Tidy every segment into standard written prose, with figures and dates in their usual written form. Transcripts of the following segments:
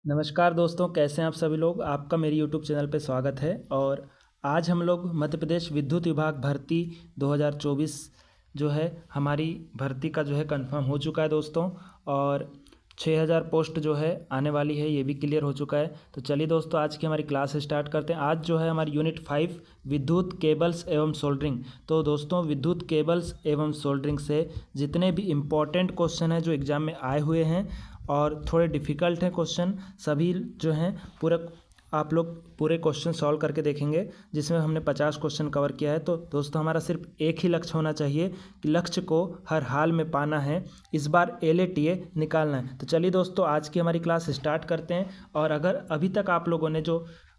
नमस्कार दोस्तों, कैसे हैं आप सभी लोग। आपका मेरी यूट्यूब चैनल पे स्वागत है। और आज हम लोग मध्य प्रदेश विद्युत विभाग भर्ती 2024 जो है हमारी भर्ती का जो है कंफर्म हो चुका है दोस्तों। और 6000 पोस्ट जो है आने वाली है, ये भी क्लियर हो चुका है। तो चलिए दोस्तों, आज की हमारी क्लास स्टार्ट करते हैं। आज जो है हमारी यूनिट 5 विद्युत केबल्स एवं सोल्डरिंग। तो दोस्तों, विद्युत केबल्स एवं सोल्डरिंग से जितने भी इम्पॉर्टेंट क्वेश्चन हैं जो एग्ज़ाम में आए हुए हैं और थोड़े डिफ़िकल्ट हैं क्वेश्चन, सभी जो हैं पूरा आप लोग पूरे क्वेश्चन सॉल्व करके देखेंगे, जिसमें हमने 50 क्वेश्चन कवर किया है। तो दोस्तों, हमारा सिर्फ एक ही लक्ष्य होना चाहिए कि लक्ष्य को हर हाल में पाना है, इस बार LATA निकालना है। तो चलिए दोस्तों, आज की हमारी क्लास स्टार्ट करते हैं। और अगर अभी तक आप लोगों ने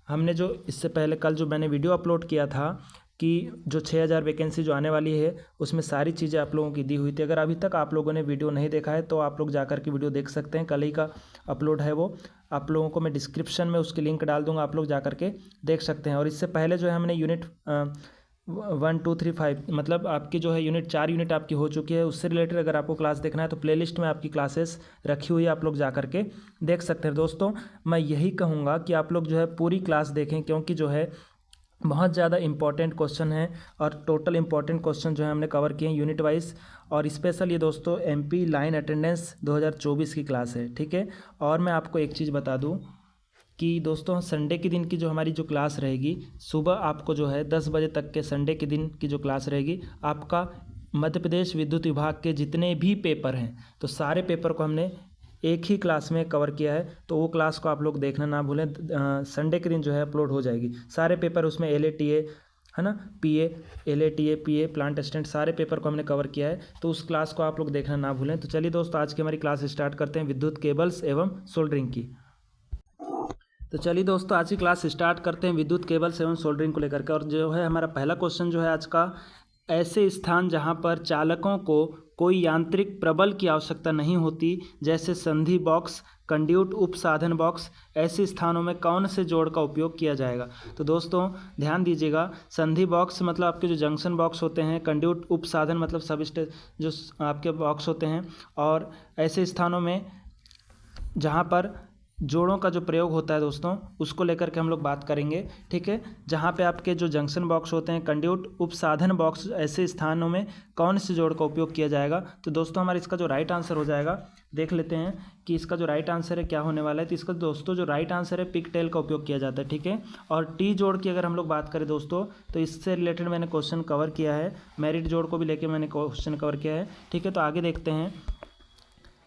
हमने इससे पहले कल जो मैंने वीडियो अपलोड किया था कि जो 6000 वैकेंसी जो आने वाली है, उसमें सारी चीज़ें आप लोगों की दी हुई थी। अगर अभी तक आप लोगों ने वीडियो नहीं देखा है तो आप लोग जाकर के वीडियो देख सकते हैं, कल ही का अपलोड है वो। आप लोगों को मैं डिस्क्रिप्शन में उसकी लिंक डाल दूंगा, आप लोग जा करके देख सकते हैं। और इससे पहले जो है हमने यूनिट 1 2 3 5 मतलब आपकी जो है यूनिट 4 यूनिट आपकी हो चुकी है। उससे रिलेटेड अगर आपको क्लास देखना है तो प्लेलिस्ट में आपकी क्लासेस रखी हुई है, आप लोग जा करके देख सकते हैं। दोस्तों, मैं यही कहूँगा कि आप लोग जो है पूरी क्लास देखें, क्योंकि जो है बहुत ज़्यादा इंपॉर्टेंट क्वेश्चन है और टोटल इंपॉर्टेंट क्वेश्चन जो है हमने कवर किए हैं यूनिट वाइज। और स्पेशल ये दोस्तों MP लाइन अटेंडेंस 2024 की क्लास है, ठीक है। और मैं आपको एक चीज़ बता दूं कि दोस्तों, संडे के दिन की जो हमारी जो क्लास रहेगी, सुबह आपको जो है 10 बजे तक के संडे के दिन की जो क्लास रहेगी, आपका मध्य प्रदेश विद्युत विभाग के जितने भी पेपर हैं, तो सारे पेपर को हमने एक ही क्लास में कवर किया है। तो वो क्लास को आप लोग देखना ना भूलें। संडे के दिन जो है अपलोड हो जाएगी सारे पेपर, उसमें LATA है ना, PA LATA PA plant assistant, सारे पेपर को हमने कवर किया है। तो उस क्लास को आप लोग देखना ना भूलें। तो चलिए दोस्तों, आज की हमारी क्लास स्टार्ट करते हैं विद्युत केबल्स एवं सोल्डरिंग की। तो चलिए दोस्तों, आज की क्लास स्टार्ट करते हैं विद्युत केबल्स एवं सोल्डरिंग को लेकर के। और जो है हमारा पहला क्वेश्चन जो है आज का, ऐसे स्थान जहां पर चालकों को कोई यांत्रिक प्रबल की आवश्यकता नहीं होती, जैसे संधि बॉक्स, कंड्यूट उपसाधन बॉक्स, ऐसे स्थानों में कौन से जोड़ का उपयोग किया जाएगा। तो दोस्तों ध्यान दीजिएगा, संधि बॉक्स मतलब आपके जो जंक्शन बॉक्स होते हैं, कंड्यूट उपसाधन मतलब सब जो आपके बॉक्स होते हैं। और ऐसे स्थानों में जहाँ पर जोड़ों का जो प्रयोग होता है दोस्तों, उसको लेकर के हम लोग बात करेंगे, ठीक है। जहाँ पे आपके जो जंक्शन बॉक्स होते हैं, कंड्यूट उपसाधन बॉक्स, ऐसे स्थानों में कौन से जोड़ का उपयोग किया जाएगा। तो दोस्तों, हमारा इसका जो राइट आंसर हो जाएगा, देख लेते हैं कि इसका जो राइट आंसर है क्या होने वाला है। तो इसका दोस्तों जो राइट आंसर है, पिक टेल का उपयोग किया जाता है, ठीक है। और टी जोड़ की अगर हम लोग बात करें दोस्तों, तो इससे रिलेटेड मैंने क्वेश्चन कवर किया है, मेरिट जोड़ को भी लेकर मैंने क्वेश्चन कवर किया है, ठीक है। तो आगे देखते हैं।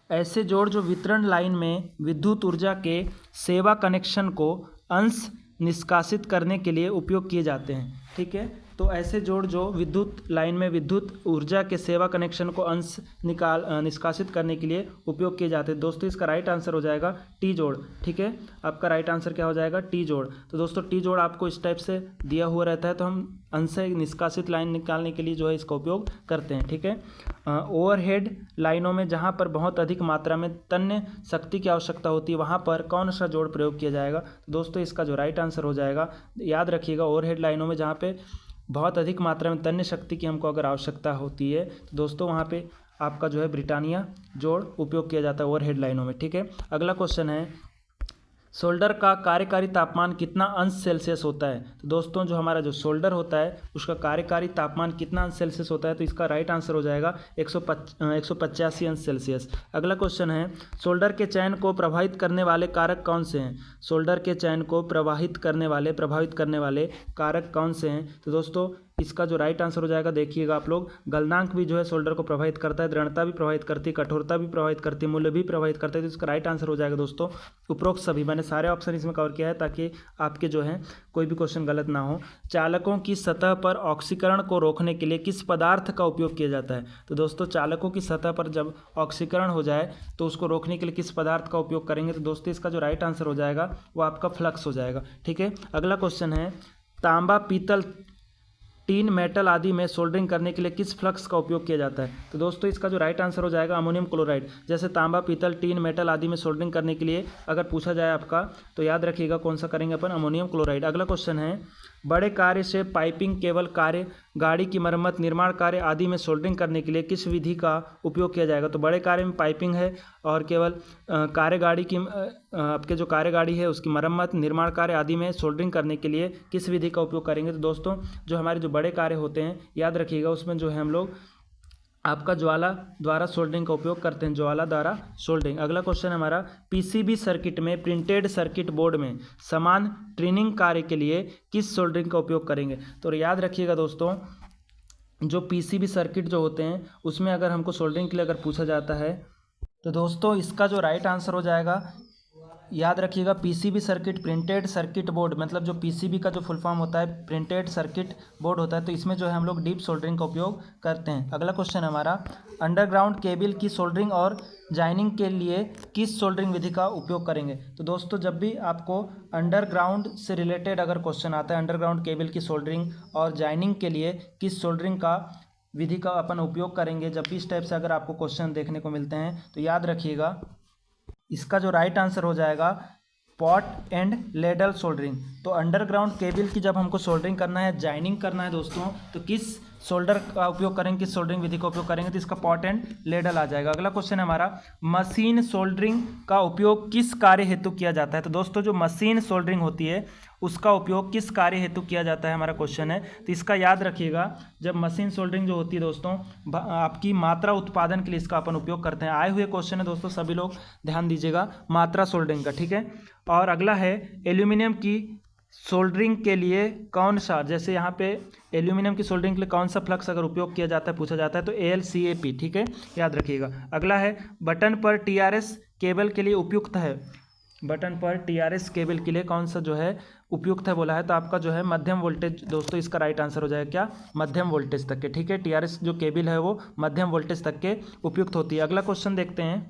ऐसे जोड़ जो वितरण लाइन में विद्युत ऊर्जा के सेवा कनेक्शन को अंश निष्कासित करने के लिए उपयोग किए जाते हैं, ठीक है। तो ऐसे जोड़ जो विद्युत लाइन में विद्युत ऊर्जा के सेवा कनेक्शन को अंश निष्कासित करने के लिए उपयोग किए जाते हैं। दोस्तों, इसका राइट आंसर हो जाएगा टी जोड़, ठीक है। आपका राइट आंसर क्या हो जाएगा, टी जोड़। तो दोस्तों, टी जोड़ आपको इस टाइप से दिया हुआ रहता है, तो हम अंश निष्कासित लाइन निकालने के लिए जो है इसका उपयोग करते हैं, ठीक है। ओवरहेड लाइनों में जहाँ पर बहुत अधिक मात्रा में तन्य शक्ति की आवश्यकता होती है, वहाँ पर कौन सा जोड़ प्रयोग किया जाएगा। तो दोस्तों, इसका जो राइट आंसर हो जाएगा, याद रखिएगा, ओवरहेड लाइनों में जहाँ पे बहुत अधिक मात्रा में तन्य शक्ति की हमको अगर आवश्यकता होती है, तो दोस्तों वहाँ पे आपका जो है ब्रिटानिया जोड़ उपयोग किया जाता है ओवरहेड लाइनों में, ठीक है। अगला क्वेश्चन है, सोल्डर का कार्यकारी तापमान कितना अंश सेल्सियस होता है। तो दोस्तों, जो हमारा जो सोल्डर होता है उसका कार्यकारी तापमान कितना अंश सेल्सियस होता है। तो इसका राइट आंसर हो जाएगा 185 अंश सेल्सियस। अगला क्वेश्चन है, सोल्डर के चयन को प्रभावित करने वाले कारक कौन से हैं। सोल्डर के चयन को प्रभावित करने वाले कारक कौन से हैं। तो दोस्तों, इसका जो राइट आंसर हो जाएगा, देखिएगा आप लोग, गलनांक भी जो है सोल्डर को प्रभावित करता है, दृढ़ता भी प्रभावित करती है, कठोरता भी प्रभावित करती है, मूल्य भी प्रभावित करता है। तो इसका राइट आंसर हो जाएगा दोस्तों उपरोक्त सभी। मैंने सारे ऑप्शन इसमें कवर किया है ताकि आपके जो है कोई भी क्वेश्चन गलत ना हो। चालकों की सतह पर ऑक्सीकरण को रोकने के लिए किस पदार्थ का उपयोग किया जाता है। तो दोस्तों, चालकों की सतह पर जब ऑक्सीकरण हो जाए तो उसको रोकने के लिए किस पदार्थ का उपयोग करेंगे। तो दोस्तों, इसका जो राइट आंसर हो जाएगा वो आपका फ्लक्स हो जाएगा, ठीक है। अगला क्वेश्चन है, तांबा, पीतल, टीन, मेटल आदि में सोल्डरिंग करने के लिए किस फ्लक्स का उपयोग किया जाता है। तो दोस्तों, इसका जो राइट आंसर हो जाएगा अमोनियम क्लोराइड। जैसे तांबा, पीतल, टीन, मेटल आदि में सोल्डरिंग करने के लिए अगर पूछा जाए आपका, तो याद रखिएगा कौन सा करेंगे अपन, अमोनियम क्लोराइड। अगला क्वेश्चन है, बड़े कार्य से पाइपिंग, केबल कार्य, गाड़ी की मरम्मत, निर्माण कार्य आदि में सोल्डरिंग करने के लिए किस विधि का उपयोग किया जाएगा? तो बड़े कार्य में पाइपिंग है और केवल कार्य गाड़ी की आपके जो कार्य गाड़ी है उसकी मरम्मत, निर्माण कार्य आदि में सोल्डरिंग करने के लिए किस विधि का उपयोग करेंगे? तो दोस्तों जो हमारे जो बड़े कार्य होते हैं याद रखिएगा उसमें जो है हम लोग आपका ज्वाला द्वारा सोल्डरिंग का उपयोग करते हैं, ज्वाला द्वारा सोल्डरिंग। अगला क्वेश्चन हमारा, पीसीबी सर्किट में प्रिंटेड सर्किट बोर्ड में समान ट्रिमिंग कार्य के लिए किस सोल्डरिंग का उपयोग करेंगे? तो याद रखिएगा दोस्तों, जो पीसीबी सर्किट जो होते हैं उसमें अगर हमको सोल्डरिंग के लिए अगर पूछा जाता है तो दोस्तों इसका जो राइट आंसर हो जाएगा, याद रखिएगा, PCB circuit, printed circuit board, मतलब जो पीसीबी का जो फुल फॉर्म होता है प्रिंटेड सर्किट बोर्ड होता है, तो इसमें जो है हम लोग डीप सोल्डरिंग का उपयोग करते हैं। अगला क्वेश्चन हमारा, अंडरग्राउंड केबल की सोल्डरिंग और जॉइनिंग के लिए किस सोल्डरिंग विधि का उपयोग करेंगे? तो दोस्तों जब भी आपको अंडरग्राउंड से रिलेटेड अगर क्वेश्चन आता है, अंडरग्राउंड केबल की सोल्डरिंग और जॉइनिंग के लिए किस सोल्डरिंग का विधि का अपन उपयोग करेंगे, जब भी इस टाइप से अगर आपको क्वेश्चन देखने को मिलते हैं तो याद रखिएगा इसका जो राइट आंसर हो जाएगा पॉट एंड लेडल सोल्डरिंग। तो अंडरग्राउंड केबल की जब हमको सोल्डरिंग करना है, जॉइनिंग करना है दोस्तों, तो किस सोल्डर का उपयोग करेंगे, किस सोल्डरिंग विधि का उपयोग करेंगे? तो इसका पॉट एंड लेडल आ जाएगा। अगला क्वेश्चन है हमारा, मशीन सोल्डरिंग का उपयोग किस कार्य हेतु किया जाता है? तो दोस्तों जो मशीन सोल्डरिंग होती है उसका उपयोग किस कार्य हेतु किया जाता है, हमारा क्वेश्चन है। तो इसका याद रखिएगा, जब मशीन सोल्डरिंग जो होती है दोस्तों आपकी मात्रा उत्पादन के लिए इसका अपन उपयोग करते हैं। आए हुए क्वेश्चन है दोस्तों, सभी लोग ध्यान दीजिएगा, मात्रा सोल्डरिंग का, ठीक है। और अगला है, एल्यूमिनियम की सोल्डरिंग के लिए कौन सा, जैसे यहाँ पे एल्यूमिनियम की सोल्डरिंग के लिए कौन सा फ्लक्स अगर उपयोग किया जाता है, पूछा जाता है, तो AlCaP, ठीक है, याद रखिएगा। अगला है, बटन पर TRS केबल के लिए उपयुक्त है, बटन पर TRS केबल के लिए कौन सा जो है उपयुक्त है बोला है, तो आपका जो है मध्यम वोल्टेज, दोस्तों इसका राइट आंसर हो जाएगा क्या, मध्यम वोल्टेज तक के, ठीक है। TRS जो केबल है वो मध्यम वोल्टेज तक के उपयुक्त होती है। अगला क्वेश्चन देखते हैं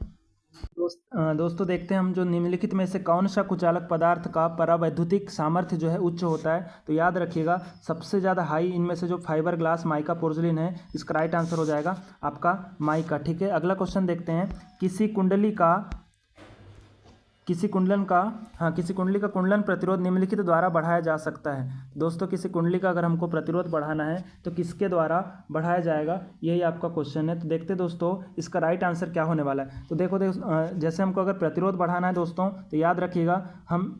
दोस्तों देखते हैं हम, जो निम्नलिखित में से कौन सा कुचालक पदार्थ का परावैद्युतिक सामर्थ्य जो है उच्च होता है? तो याद रखिएगा सबसे ज़्यादा हाई इनमें से जो फाइबर ग्लास, माइका, पोर्सिलिन है, इसका राइट आंसर हो जाएगा आपका माइका, ठीक है। अगला क्वेश्चन देखते हैं, किसी कुंडली का कुंडलन प्रतिरोध निम्नलिखित द्वारा बढ़ाया जा सकता है। दोस्तों किसी कुंडली का अगर हमको प्रतिरोध बढ़ाना है तो किसके द्वारा बढ़ाया जाएगा, यही आपका क्वेश्चन है। तो देखते दोस्तों इसका राइट आंसर क्या होने वाला है। तो देखो जैसे हमको अगर प्रतिरोध बढ़ाना है दोस्तों, तो याद रखिएगा हम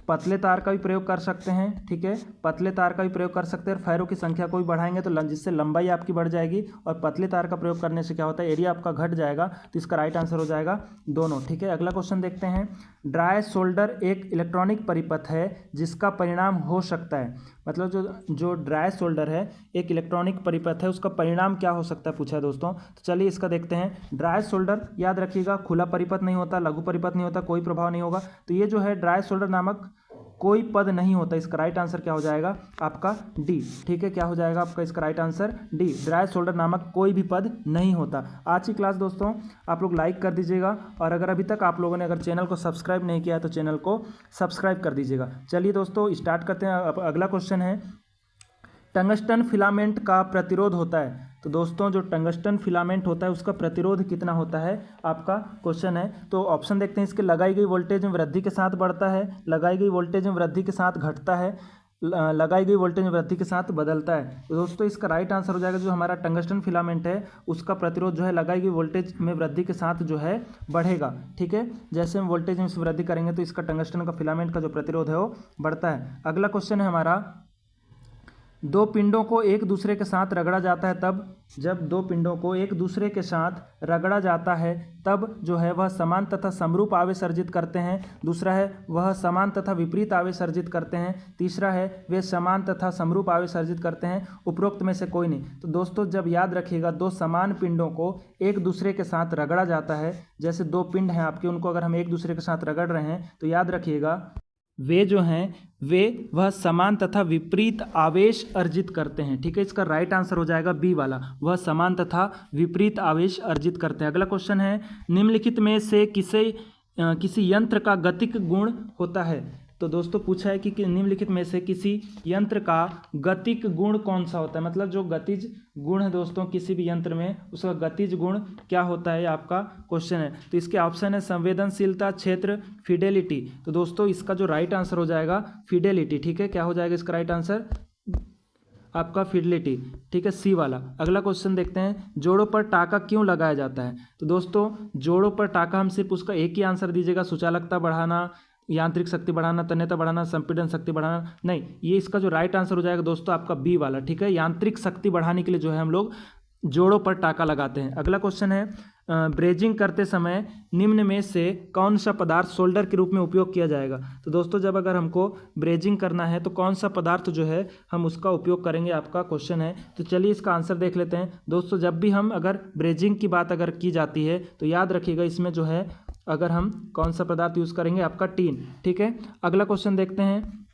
पतले तार का भी प्रयोग कर सकते हैं, ठीक है, पतले तार का भी प्रयोग कर सकते हैं। और फेरों की संख्या को भी बढ़ाएंगे तो जिससे लंबाई आपकी बढ़ जाएगी, और पतले तार का प्रयोग करने से क्या होता है, एरिया आपका घट जाएगा। तो इसका राइट आंसर हो जाएगा दोनों, ठीक है। अगला क्वेश्चन देखते हैं, ड्राई सोल्डर एक इलेक्ट्रॉनिक परिपथ है जिसका परिणाम हो सकता है, मतलब जो ड्राई सोल्डर है एक इलेक्ट्रॉनिक परिपथ है, उसका परिणाम क्या हो सकता है पूछा है दोस्तों। तो चलिए इसका देखते हैं। ड्राई सोल्डर याद रखिएगा खुला परिपथ नहीं होता, लघु परिपथ नहीं होता, कोई प्रभाव नहीं होगा। तो ये जो है ड्राई सोल्डर नामक कोई पद नहीं होता, इसका राइट आंसर क्या हो जाएगा आपका डी, ठीक है। क्या हो जाएगा आपका इसका right answer D, dry solder नामक कोई भी पद नहीं होता। आज की क्लास दोस्तों आप लोग लाइक कर दीजिएगा, और अगर अभी तक आप लोगों ने अगर चैनल को सब्सक्राइब नहीं किया है तो चैनल को सब्सक्राइब कर दीजिएगा। चलिए दोस्तों स्टार्ट करते हैं। अगला क्वेश्चन है, टंगस्टन फिलामेंट का प्रतिरोध होता है। तो दोस्तों जो टंगस्टन फिलामेंट होता है उसका प्रतिरोध कितना होता है, आपका क्वेश्चन है। तो ऑप्शन देखते हैं इसके, लगाई गई वोल्टेज में वृद्धि के साथ बढ़ता है, लगाई गई वोल्टेज में वृद्धि के साथ घटता है, लगाई गई वोल्टेज में वृद्धि के साथ बदलता है। तो दोस्तों इसका राइट आंसर हो जाएगा, जो हमारा टंगस्टन फिलामेंट है उसका प्रतिरोध जो है लगाई गई वोल्टेज में वृद्धि के साथ जो है बढ़ेगा, ठीक है। जैसे हम वोल्टेज में वृद्धि करेंगे तो इसका टंगस्टन का फिलामेंट का जो प्रतिरोध है वो बढ़ता है। अगला क्वेश्चन है हमारा, दो पिंडों को एक दूसरे के साथ रगड़ा जाता है तब, जब दो पिंडों को एक दूसरे के साथ रगड़ा जाता है तब जो है वह समान तथा समरूप आवेश अर्जित करते हैं। दूसरा है वह समान तथा विपरीत आवेश अर्जित करते हैं। तीसरा है वे समान तथा समरूप आवेश अर्जित करते हैं, उपरोक्त में से कोई नहीं। तो दोस्तों जब याद रखिएगा दो समान पिंडों को एक दूसरे के साथ रगड़ा जाता है, जैसे दो पिंड हैं आपके, उनको अगर हम एक दूसरे के साथ रगड़ रहे हैं तो याद रखिएगा वे जो हैं वे वह समान तथा विपरीत आवेश अर्जित करते हैं, ठीक है। इसका राइट आंसर हो जाएगा बी वाला, वह समान तथा विपरीत आवेश अर्जित करते हैं। अगला क्वेश्चन है, निम्नलिखित में से किसी यंत्र का गतिक गुण होता है। तो दोस्तों पूछा है कि निम्नलिखित में से किसी यंत्र का गतिक गुण कौन सा होता है, मतलब जो गतिज गुण है दोस्तों किसी भी यंत्र में उसका गतिज गुण क्या होता है, आपका क्वेश्चन है। तो इसके ऑप्शन है संवेदनशीलता, क्षेत्र, फिडेलिटी। तो दोस्तों इसका जो राइट आंसर हो जाएगा फिडेलिटी। ठीक है, क्या हो जाएगा इसका राइट आंसर आपका फिडेलिटी। ठीक है, सी वाला। अगला क्वेश्चन देखते हैं, जोड़ों पर टाका क्यों लगाया जाता है। तो दोस्तों जोड़ों पर टाका हम सिर्फ उसका एक ही आंसर दीजिएगा, सुचालकता बढ़ाना, यांत्रिक शक्ति बढ़ाना, तन्यता बढ़ाना, संपीड़न शक्ति बढ़ाना, नहीं, ये इसका जो राइट आंसर हो जाएगा दोस्तों आपका बी वाला। ठीक है, यांत्रिक शक्ति बढ़ाने के लिए जो है हम लोग जोड़ों पर टाका लगाते हैं। अगला क्वेश्चन है, ब्रेजिंग करते समय निम्न में से कौन सा पदार्थ सोल्डर के रूप में उपयोग किया जाएगा। तो दोस्तों जब अगर हमको ब्रेजिंग करना है तो कौन सा पदार्थ जो है हम उसका उपयोग करेंगे, आपका क्वेश्चन है। तो चलिए इसका आंसर देख लेते हैं दोस्तों। जब भी हम अगर ब्रेजिंग की बात अगर की जाती है तो याद रखिएगा इसमें जो है अगर हम कौन सा पदार्थ यूज़ करेंगे, आपका टीन। ठीक है, अगला क्वेश्चन देखते हैं,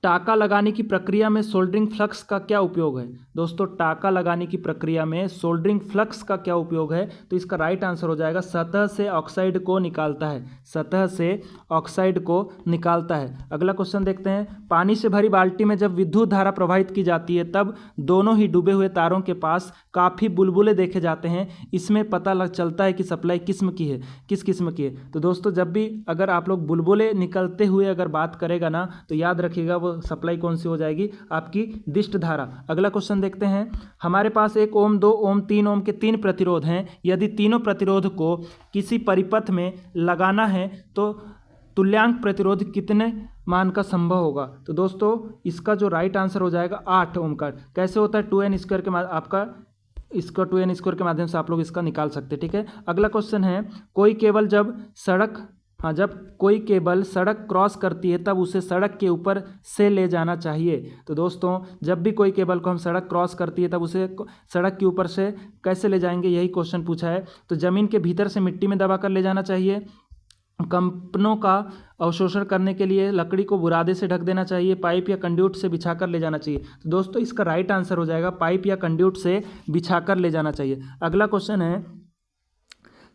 टाका लगाने की प्रक्रिया में सोल्डरिंग फ्लक्स का क्या उपयोग है। दोस्तों टाका लगाने की प्रक्रिया में सोल्डरिंग फ्लक्स का क्या उपयोग है। तो इसका राइट आंसर हो जाएगा सतह से ऑक्साइड को निकालता है, सतह से ऑक्साइड को निकालता है। अगला क्वेश्चन देखते हैं, पानी से भरी बाल्टी में जब विद्युत धारा प्रवाहित की जाती है तब दोनों ही डूबे हुए तारों के पास काफ़ी बुलबुले देखे जाते हैं, इसमें पता चलता है कि सप्लाई किस किस्म की है। तो दोस्तों जब भी अगर आप लोग बुलबुले निकलते हुए अगर बात करेगा ना तो याद रखिएगा वो सप्लाई कौन सी हो जाएगी, आपकी दिष्ट धारा। अगला क्वेश्चन देखते हैं, हमारे पास 1 ओम 2 ओम 3 ओम के 3 प्रतिरोध हैं, यदि तीनों प्रतिरोध को किसी परिपथ में लगाना है तो तुल्यांक प्रतिरोध कितने मान का संभव होगा। तो दोस्तों इसका जो राइट आंसर हो जाएगा 8 ओम का। कैसे होता है, 2n² के आपका इसका 2n² के माध्यम से आप लोग इसका निकाल सकते हैं। ठीक है, अगला क्वेश्चन है, जब कोई केबल सड़क क्रॉस करती है तब उसे सड़क के ऊपर से ले जाना चाहिए। तो दोस्तों जब भी कोई केबल को हम सड़क क्रॉस करती है तब उसे सड़क के ऊपर से कैसे ले जाएंगे, यही क्वेश्चन पूछा है। तो ज़मीन के भीतर से मिट्टी में दबाकर ले जाना चाहिए, कंपनों का अवशोषण करने के लिए लकड़ी को बुरादे से ढक देना चाहिए, पाइप या कंड्यूट से बिछाकर ले जाना चाहिए। तो दोस्तों इसका राइट आंसर हो जाएगा पाइप या कंड्यूट से बिछाकर ले जाना चाहिए। अगला क्वेश्चन है,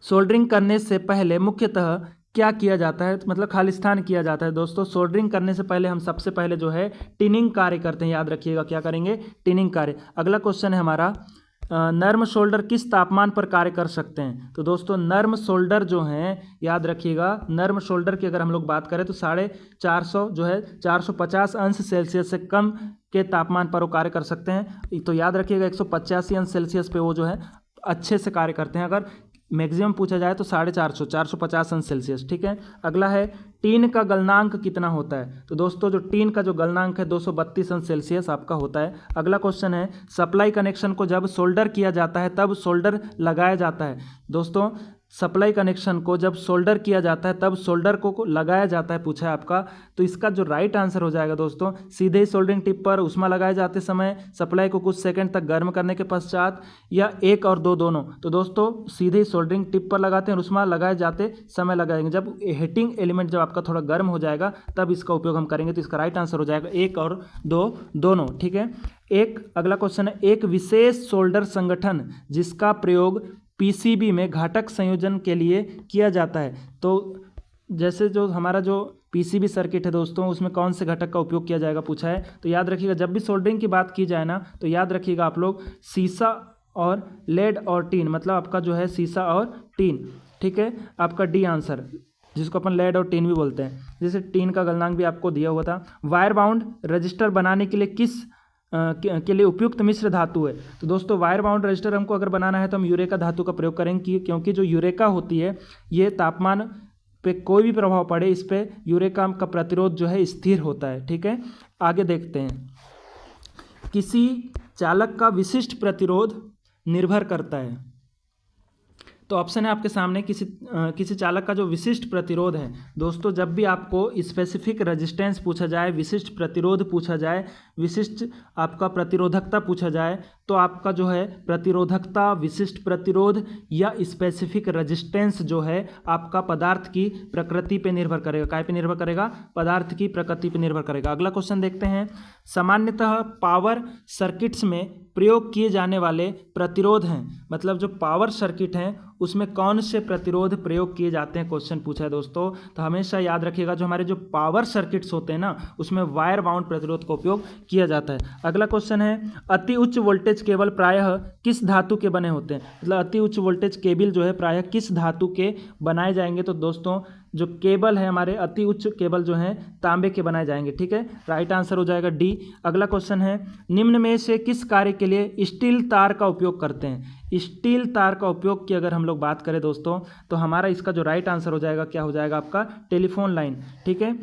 सोल्डरिंग करने से पहले मुख्यतः क्या किया जाता है, मतलब खालिस्तान किया जाता है। दोस्तों सोल्डरिंग करने से पहले हम सबसे पहले जो है टिनिंग कार्य करते हैं, याद रखिएगा क्या करेंगे, टिनिंग कार्य। अगला क्वेश्चन है हमारा, नर्म शोल्डर किस तापमान पर कार्य कर सकते हैं। तो दोस्तों नर्म शोल्डर जो हैं, याद रखिएगा नर्म शोल्डर की अगर हम लोग बात करें तो 450 जो है 450 अंश सेल्सियस से कम के तापमान पर वो कार्य कर सकते हैं। तो याद रखिएगा 185 अंश सेल्सियस पे वो जो है अच्छे से कार्य करते हैं। अगर मैक्सिमम पूछा जाए तो 450 450 अंश सेल्सियस। ठीक है, अगला है, टीन का गलनांक कितना होता है। तो दोस्तों जो टीन का जो गलनांक है 232 अंश सेल्सियस आपका होता है। अगला क्वेश्चन है, सप्लाई कनेक्शन को जब सोल्डर किया जाता है तब सोल्डर लगाया जाता है। दोस्तों सप्लाई कनेक्शन को जब सोल्डर किया जाता है तब सोल्डर को लगाया जाता है, पूछा है आपका। तो इसका जो राइट आंसर हो जाएगा दोस्तों, सीधे ही सोल्डरिंग टिप पर उष्मा लगाए जाते समय, सप्लाई को कुछ सेकंड तक गर्म करने के पश्चात, या 1 और 2 दोनों। तो दोस्तों सीधे ही सोल्डरिंग टिप पर लगाते हैं और उष्मा लगाए जाते समय लगाएंगे। जब हीटिंग एलिमेंट जब आपका थोड़ा गर्म हो जाएगा तब इसका उपयोग हम करेंगे। तो इसका राइट आंसर हो जाएगा 1 और 2 दोनों। ठीक है, अगला क्वेश्चन है, एक विशेष सोल्डर संगठन जिसका प्रयोग पीसीबी में घटक संयोजन के लिए किया जाता है। तो जैसे जो हमारा जो पीसीबी सर्किट है दोस्तों उसमें कौन से घटक का उपयोग किया जाएगा, पूछा है। तो याद रखिएगा जब भी सोल्डरिंग की बात की जाए ना तो याद रखिएगा आप लोग सीसा और लेड और टीन, मतलब आपका जो है सीसा और टीन। ठीक है, आपका डी आंसर, जिसको अपन लेड और टीन भी बोलते हैं। जैसे टीन का गलनांक भी आपको दिया हुआ था। वायर बाउंड रजिस्टर बनाने के लिए किस के लिए उपयुक्त मिश्र धातु है। तो दोस्तों वायर बाउंड रजिस्टर हमको अगर बनाना है तो हम यूरेका धातु का प्रयोग करेंगे, क्योंकि जो यूरेका होती है ये तापमान पे कोई भी प्रभाव पड़े इस पे यूरेका का प्रतिरोध जो है स्थिर होता है। ठीक है, आगे देखते हैं, किसी चालक का विशिष्ट प्रतिरोध निर्भर करता है। तो ऑप्शन है आपके सामने, किसी चालक का जो विशिष्ट प्रतिरोध है। दोस्तों जब भी आपको स्पेसिफिक रेजिस्टेंस पूछा जाए, विशिष्ट प्रतिरोध पूछा जाए, विशिष्ट आपका प्रतिरोधकता पूछा जाए, तो आपका जो है प्रतिरोधकता, विशिष्ट प्रतिरोध या स्पेसिफिक रेजिस्टेंस जो है आपका पदार्थ की प्रकृति पे निर्भर करेगा। काय पे निर्भर करेगा, पदार्थ की प्रकृति पे निर्भर करेगा। अगला क्वेश्चन देखते हैं, सामान्यतः पावर सर्किट्स में प्रयोग किए जाने वाले प्रतिरोध हैं, मतलब जो पावर सर्किट हैं उसमें कौन से प्रतिरोध प्रयोग किए जाते हैं, क्वेश्चन पूछा है दोस्तों। तो हमेशा याद रखिएगा जो हमारे जो पावर सर्किट्स होते हैं ना उसमें वायर बाउंड प्रतिरोध का उपयोग किया जाता है। अगला क्वेश्चन है अति उच्च वोल्टेज केबल प्रायः किस धातु के बने होते हैं, मतलब अति उच्च वोल्टेज केबल जो है प्रायः किस धातु के बनाए जाएंगे। तो दोस्तों जो केबल है हमारे अति उच्च केबल जो हैं तांबे के बनाए जाएंगे, ठीक है, राइट आंसर हो जाएगा डी। अगला क्वेश्चन है निम्न में से किस कार्य के लिए स्टील तार का उपयोग करते हैं। स्टील तार का उपयोग की अगर हम लोग बात करें दोस्तों तो हमारा इसका जो राइट आंसर हो जाएगा क्या हो जाएगा आपका टेलीफोन लाइन, ठीक है,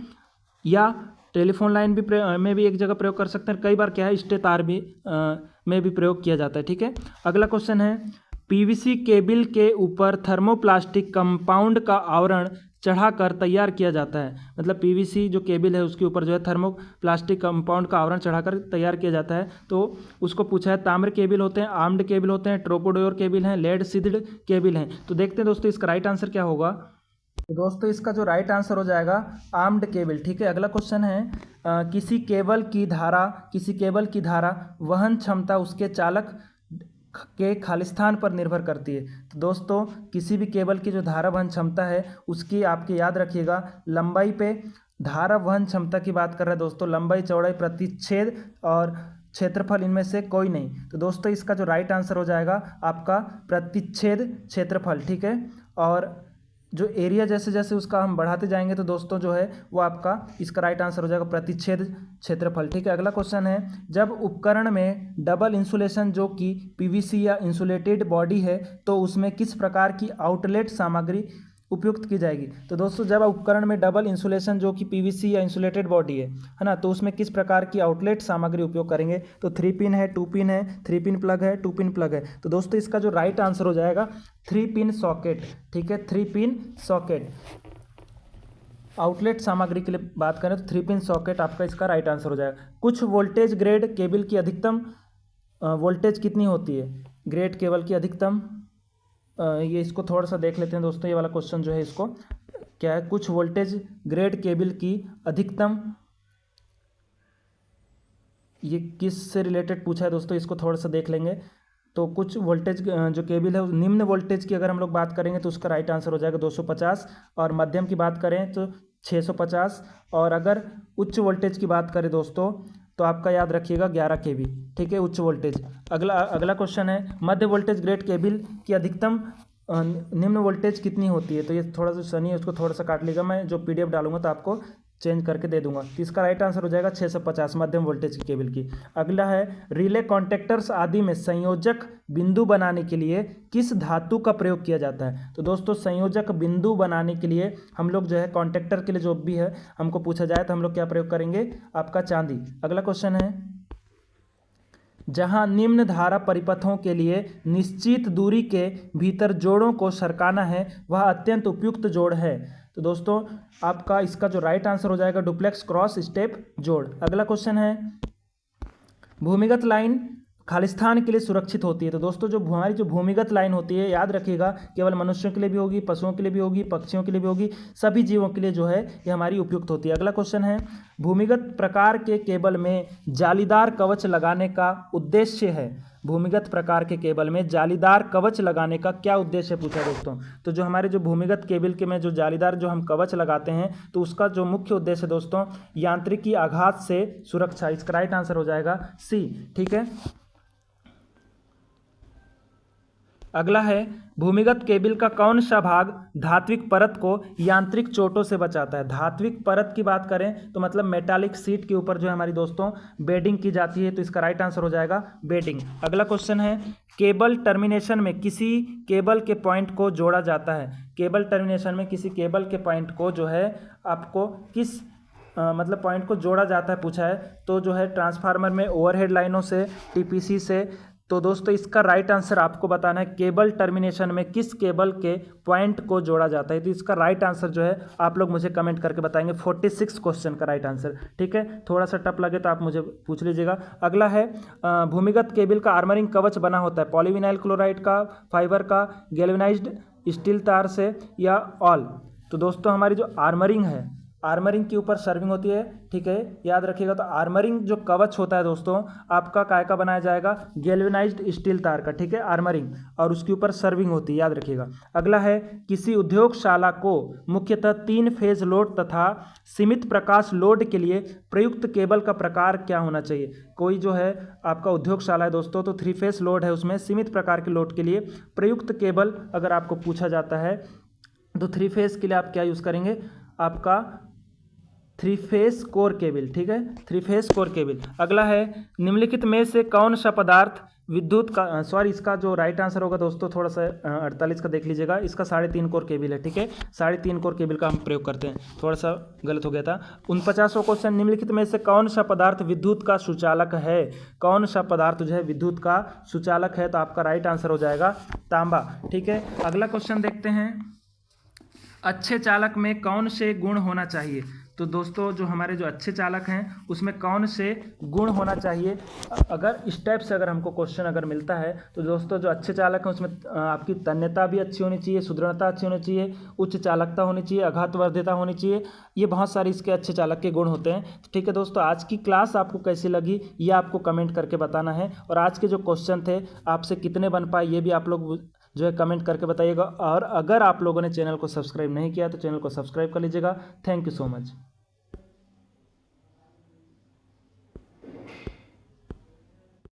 या टेलीफोन लाइन भी में भी एक जगह प्रयोग कर सकते हैं, कई बार क्या है स्टील तार भी में भी प्रयोग किया जाता है, ठीक है। अगला क्वेश्चन है पीवीसी केबल के ऊपर थर्मोप्लास्टिक कंपाउंड का आवरण चढ़ाकर तैयार किया जाता है, मतलब पीवीसी जो केबल है उसके ऊपर जो है थर्मोप्लास्टिक कंपाउंड का आवरण चढ़ाकर तैयार किया जाता है। तो उसको पूछा है ताम्र केबल होते हैं, आर्म्ड केबल होते हैं, ट्रोपोडोर केबल हैं, लेड सिद्ध केबल हैं। तो देखते हैं दोस्तों इसका राइट आंसर क्या होगा। तो दोस्तों इसका जो राइट आंसर हो जाएगा आर्म्ड केबल, ठीक है। अगला क्वेश्चन है किसी केबल की धारा वहन क्षमता उसके चालक के खालिस्तान पर निर्भर करती है। तो दोस्तों किसी भी केबल की जो धारा वहन क्षमता है उसकी आपके याद रखिएगा लंबाई पे धारा वहन क्षमता की बात कर रहे हैं दोस्तों, लंबाई चौड़ाई प्रतिच्छेद और क्षेत्रफल इनमें से कोई नहीं। तो दोस्तों इसका जो राइट आंसर हो जाएगा आपका प्रतिच्छेद क्षेत्रफल, ठीक है। और जो एरिया जैसे जैसे उसका हम बढ़ाते जाएंगे तो दोस्तों जो है वो आपका इसका राइट आंसर हो जाएगा प्रतिच्छेद क्षेत्रफल, ठीक है। अगला क्वेश्चन है जब उपकरण में डबल इंसुलेशन जो कि पीवीसी या इंसुलेटेड बॉडी है तो उसमें किस प्रकार की आउटलेट सामग्री उपयुक्त की जाएगी। तो दोस्तों जब उपकरण में डबल इंसुलेशन जो कि पीवीसी या इंसुलेटेड बॉडी है ना, तो उसमें किस प्रकार की आउटलेट सामग्री उपयोग करेंगे। तो 3 पिन है, 2 पिन है, 3 पिन प्लग है, 2 पिन प्लग है। तो दोस्तों इसका जो राइट आंसर हो जाएगा 3 पिन सॉकेट, ठीक है, 3 पिन सॉकेट। आउटलेट सामग्री के लिए बात करें तो 3 पिन सॉकेट आपका इसका राइट आंसर हो जाएगा। कुछ वोल्टेज ग्रेड केबल की अधिकतम वोल्टेज कितनी होती है, ग्रेड केबल की अधिकतम ये इसको थोड़ा सा देख लेते हैं दोस्तों। ये वाला क्वेश्चन जो है इसको क्या है, कुछ वोल्टेज ग्रेड केबल की अधिकतम, ये किस से रिलेटेड पूछा है दोस्तों, इसको थोड़ा सा देख लेंगे। तो कुछ वोल्टेज जो केबल है निम्न वोल्टेज की अगर हम लोग बात करेंगे तो उसका राइट आंसर हो जाएगा 250, और मध्यम की बात करें तो 650, और अगर उच्च वोल्टेज की बात करें दोस्तों तो आपका याद रखिएगा 11 kV, ठीक है, उच्च वोल्टेज। अगला क्वेश्चन है मध्य वोल्टेज ग्रेड केबल की अधिकतम निम्न वोल्टेज कितनी होती है। तो ये थोड़ा सा सनी है, उसको थोड़ा सा काट लीजिएगा, मैं जो PDF डालूंगा तो आपको चेंज करके दे दूंगा। तो इसका राइट आंसर हो जाएगा 650 मध्यम वोल्टेज की केबल की। अगला है रिले कॉन्टेक्टर्स आदि में संयोजक बिंदु बनाने के लिए किस धातु का प्रयोग किया जाता है। तो दोस्तों संयोजक बिंदु बनाने के लिए हम लोग जो है कॉन्टेक्टर के लिए जो भी है हमको पूछा जाए तो हम लोग क्या प्रयोग करेंगे, आपका चांदी। अगला क्वेश्चन है जहां निम्न धारा परिपथों के लिए निश्चित दूरी के भीतर जोड़ों को सरकाना है वह अत्यंत उपयुक्त जोड़ है। तो दोस्तों आपका इसका जो राइट आंसर हो जाएगा डुप्लेक्स क्रॉस स्टेप जोड़। अगला क्वेश्चन है भूमिगत लाइन खालिस्तान के लिए सुरक्षित होती है। तो दोस्तों जो हमारी जो भूमिगत लाइन होती है याद रखिएगा केवल मनुष्यों के लिए भी होगी, पशुओं के लिए भी होगी, पक्षियों के लिए भी होगी, सभी जीवों के लिए जो है ये हमारी उपयुक्त होती है। अगला क्वेश्चन है भूमिगत प्रकार के केबल में जालीदार कवच लगाने का उद्देश्य है। भूमिगत प्रकार के केबल में जालीदार कवच लगाने का क्या उद्देश्य है पूछा दोस्तों। तो जो हमारे जो भूमिगत केबल के में जो जालीदार जो हम कवच लगाते हैं तो उसका जो मुख्य उद्देश्य दोस्तों यांत्रिकी आघात से सुरक्षा। इसका राइट आंसर हो जाएगा सी, ठीक है। अगला है भूमिगत केबल का कौन सा भाग धात्विक परत को यांत्रिक चोटों से बचाता है। धात्विक परत की बात करें तो मतलब मेटालिक सीट के ऊपर जो है हमारी दोस्तों बेडिंग की जाती है। तो इसका राइट आंसर हो जाएगा बेडिंग। अगला क्वेश्चन है केबल टर्मिनेशन में किसी केबल के पॉइंट को जोड़ा जाता है। केबल टर्मिनेशन में किसी केबल के पॉइंट को जो है आपको किस मतलब पॉइंट को जोड़ा जाता है पूछा है। तो जो है ट्रांसफार्मर में ओवरहेड लाइनों से, TPC से। तो दोस्तों इसका राइट आंसर आपको बताना है केबल टर्मिनेशन में किस केबल के पॉइंट को जोड़ा जाता है। तो इसका राइट आंसर जो है आप लोग मुझे कमेंट करके बताएंगे। 46 क्वेश्चन का राइट आंसर, ठीक है। थोड़ा सा टफ लगे तो आप मुझे पूछ लीजिएगा। अगला है भूमिगत केबल का आर्मरिंग कवच बना होता है पॉलीविनाइल क्लोराइड का, फाइबर का, गैल्वेनाइज्ड स्टील तार से या ऑल। तो दोस्तों हमारी जो आर्मरिंग है आर्मरिंग के ऊपर सर्विंग होती है, ठीक है, याद रखिएगा। तो आर्मरिंग जो कवच होता है दोस्तों आपका काय का बनाया जाएगा, गैल्वेनाइज्ड स्टील तार का, ठीक है, आर्मरिंग, और उसके ऊपर सर्विंग होती है, याद रखिएगा। अगला है किसी उद्योगशाला को मुख्यतः 3 फेज लोड तथा सीमित प्रकाश लोड के लिए प्रयुक्त केबल का प्रकार क्या होना चाहिए। कोई जो है आपका उद्योगशाला है दोस्तों, तो 3 फेज लोड है, उसमें सीमित प्रकार के लोड के लिए प्रयुक्त केबल अगर आपको पूछा जाता है तो 3 फेज के लिए आप क्या यूज़ करेंगे, आपका 3 फेज कोर केबल, ठीक है, 3 फेज कोर केबल। अगला है निम्नलिखित में से कौन सा पदार्थ विद्युत का, सॉरी इसका जो राइट आंसर होगा दोस्तों थोड़ा सा 48 का देख लीजिएगा, इसका 3.5 कोर केबल है, ठीक है, 3.5 कोर केबल का हम प्रयोग करते हैं, थोड़ा सा गलत हो गया था। 49वां क्वेश्चन, निम्नलिखित में से कौन सा पदार्थ विद्युत का सुचालक है, कौन सा पदार्थ जो है विद्युत का सुचालक है, तो आपका राइट आंसर हो जाएगा तांबा, ठीक है। अगला क्वेश्चन देखते हैं, अच्छे चालक में कौन से गुण होना चाहिए। तो दोस्तों जो हमारे जो अच्छे चालक हैं उसमें कौन से गुण होना चाहिए, अगर इस टाइप से अगर हमको क्वेश्चन अगर मिलता है तो दोस्तों जो अच्छे चालक हैं उसमें आपकी तन्यता भी अच्छी होनी चाहिए, सुदृढ़ता अच्छी होनी चाहिए, उच्च चालकता होनी चाहिए, आघातवर्ध्यता होनी चाहिए, ये बहुत सारे इसके अच्छे चालक के गुण होते हैं। तो ठीक है दोस्तों, आज की क्लास आपको कैसी लगी ये आपको कमेंट करके बताना है, और आज के जो क्वेश्चन थे आपसे कितने बन पाए ये भी आप लोग जो है कमेंट करके बताइएगा। और अगर आप लोगों ने चैनल को सब्सक्राइब नहीं किया तो चैनल को सब्सक्राइब कर लीजिएगा। Thank you so much.